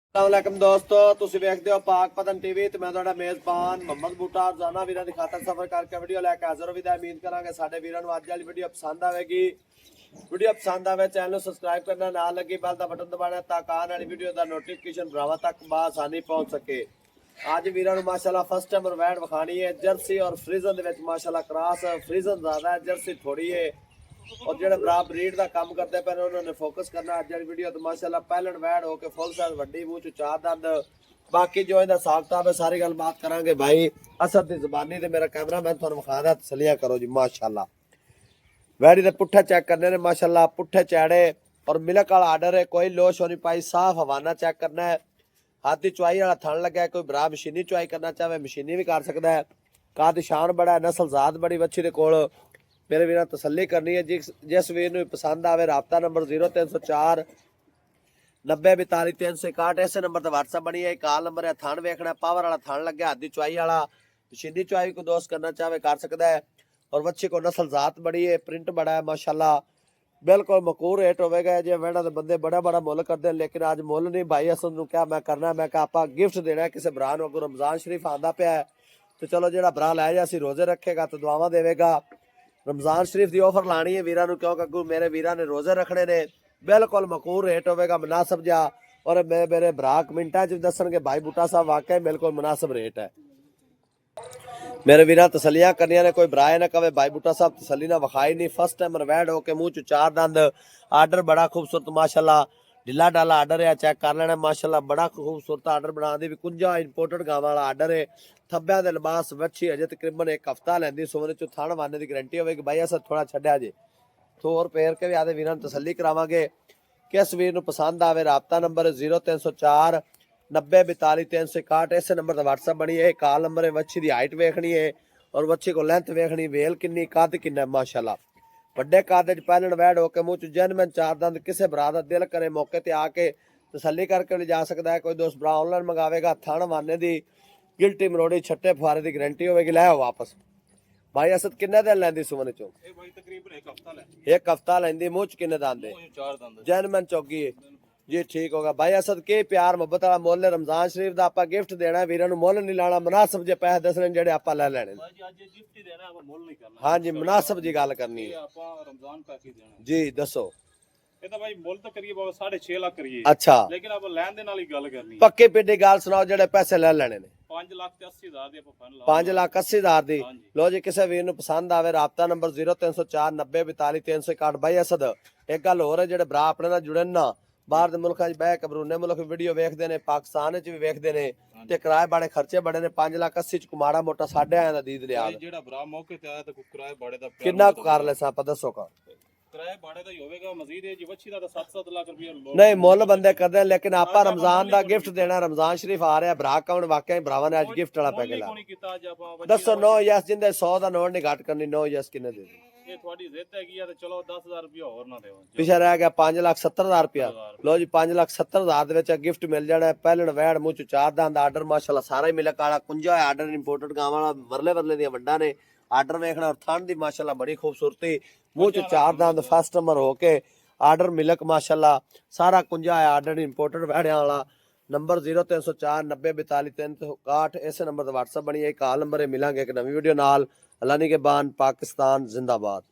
अस्सलामुअलैकुम दोस्तों, तुसीं वेखदे हो पाक पतन टीवी ते मैं तुहाडा मेज़बान मोहम्मद बूटा रोजाना वीरां दी खातर सफर करके वीडियो लैके हाज़र होवी दा उम्मीद करांगे साडे वीरां नूं अज वाली वीडियो पसंद आवेगी। वीडियो पसंद आवे चैनल नूं सबसक्राइब करना ना लगी बेल दा बटन दबाना ताकि आने वाली वीडियो दा नोटिफिकेशन भरावां तक बआसानी पहुंच सके। अज वीरां नूं माशाअल्लाह फर्स्ट टाइम वैड विखाणी है जर्सी और फ्रीजन दे विच माशाअल्लाह क्रॉस फ्रीजन ज़्यादा है जर्सी थोड़ी है और जो भरा ब्रीड का काम करते पे उन्होंने फोकस करना अज वाली वीडियो तो माशाअल्लाह पहलन वैड होके फुल साइज वड्डी मूँह च चार दंद बाकी जो इहदा हिसाब किताब है सारी गल बात करांगे भाई असद दी ज़बानी ते मेरा कैमरा मैन तुहानूं विखादा तसलियां करो जी। माशाअल्लाह वैडी दे पुट्ठे चेक करने ने माशाअल्लाह पुट्ठे चैड़े और मिलक वाला आर्डर है, कोई लोश होनी पाई साफ हवाना चेक करना है। हाथ की चुआई वाला थन लगा है, कोई भरा मशीनी चुआई करना चाहे मशीनी भी कर सकता है। काद शान बड़ा है, नस्ल ज़ात बड़ी बच्ची दे कोल मेरे वीर तसली करनी है। जिस वीर नूं पसंद आवे राबता नंबर 0304 90 42 361 इस नंबर पर व्हाट्सअप बनी है। कॉल नंबर है, थान वेखना पावर वाला थान लगे हाथ की चुआई वाला मशीनी चुआई को दोस्त करना चाहे कर सकता है। और बच्चे को नस्ल ज़ात बड़ी है, प्रिंट बड़ा है माशाल्लाह, बिल्कुल मकूर रेट होगा। जो वेड़ा के बंदे बड़ा बड़ा मुल करते हैं लेकिन अज मुल नहीं भाई असद नूं क्या मैं करना, मैं क्या आप गिफ्ट देना है किसी भरा नूं। अगर रमजान शरीफ आंदा पिया है तो चलो जो भरा लै जा रोजे रखेगा तो दुआवां देगा। रमजान शरीफ की ऑफर लानी है वीरां नूं क्योंकि अगू मेरे वीरां ने रोजे रखने ने, बिल्कुल मकूर रेट होगा मुनासिब जा। और मेरे भरा कमेंटा च दसणगे भाई बूटा साहब वाकई बिल्कुल मुनासिब रेट है। मेरे वीर तसलियां करनिया ने, कोई बराए ना कवे भाई बूटा साहब तसली ना विखाई नहीं। फर्स्ट टाइम रवैड होके मुँह च चार दंद आर्डर बड़ा खूबसूरत माशाल्लाह ढिला डाला आर्डर है, चेक कर लेना माशाल्लाह बड़ा खूबसूरत आर्डर बना दी भी। कुंजा इंपोर्टेड गावां वाला आर्डर है। थब्बिया दे लिबास वच्छी अजे तकरीबन एक हफ्ता लैंदी सोने चो थान वाने की गारंटी होगी भाई अस थोड़ा छड्या जे थोर पेर के भी आदे वीरां तसली करावांगे। किस वीर नूं पसंद आवे राबता नंबर 0304 90 42 361 इस नंबर पर व्हाट्सअप बनी है। कॉल नंबर है, वच्छी की हाइट वेखनी है और वच्छी को लेंथ वेखनी, वेल किन्नी कद किन्ना माशाल्लाह वड्डे कद च पहलन वैड होके मुँह च जैनमैन चार दंद किसी भरा का दिल करे मौके ते आके तसली करके ले जा सकता है। कोई दोस्त भरा ऑनलाइन मंगावेगा थान वाने की गिल्टी मरोड़ी छट्टे फुआरे की गारंटी होगी। लै वापस भाई असद किन्ने दिन लैंदी सुमन चो? एक हफ्ता लैंदी। मुँह च किन्ने दंद? जैनमैन चौकी है जी, ठीक होगा भाई। असद के प्यार मुहब्बत वाला मुल है। रमजान शरीफ का आप गिफ्ट देना वीरां नूं, मुल नहीं लाना, मुनासिब जे पैसे दसने जेडे आप लै लैणे। हाँ जी मुनासिब जी गल करनी है जी, दसो अच्छा लेकिन आप लैन दे नाल ही गल करनी पक्के पिंडी गल सुनाओ जेडे पैसे लै लैणे ने 5,80,000 दी। लो जी किसी वीर नूं पसंद आवे राबता नंबर 0304 90 42 361 भाई असद एक गल होर है जेडे भरा अपने नाल जुड़े ना बाहर दे मुल्कां च बह के बरूने मुल्क वीडियो वेखदे ने, पाकिस्तान च भी वेखदे ने ते किराए बड़े खर्चे बड़े ने। 5,80,000 च माड़ा मोटा 8.5 दा दीद लिया जेड़ा भरा मौके ते आया ते किराए बड़े दा किन्ना कर ले सा दसो का नहीं मुल बंदे करते लेकिन आप रमजान का गिफ्ट देना। रमजान शरीफ आ रहा भरा कौन वाकई भरावां ने अज गिफ्ट वाला पैकेट दसो। 9 यस जिंदे 100 का नोट नहीं घट करनी। 9 यस किन्ने दे पिछे रह गया 5,70,000 रुपया। लो जी 5,70,000 गिफ्ट मिल जाना। पहलन वैड मुँह च चार दंद आर्डर माशाल्लाह सारा ही मिलक वाला कुंजा आर्डर इंपोर्टेड गांव वाला वरले वरले दी वड्डा ने आर्डर वेखना और थन दी माशाल्लाह बड़ी खूबसूरती मुँह च चार दंद फर्स्ट नंबर होके आर्डर मिलक माशाल्लाह सारा कुंजा है। आर्डर इंपोर्टेड वैड्या वाला नंबर 0304 90 42 361 इस नंबर पर व्हाट्सअप बनी है। कॉल नंबर है। मिलांगे एक नवी वीडियो नाल। अल्लाह के बान पाकिस्तान जिंदाबाद।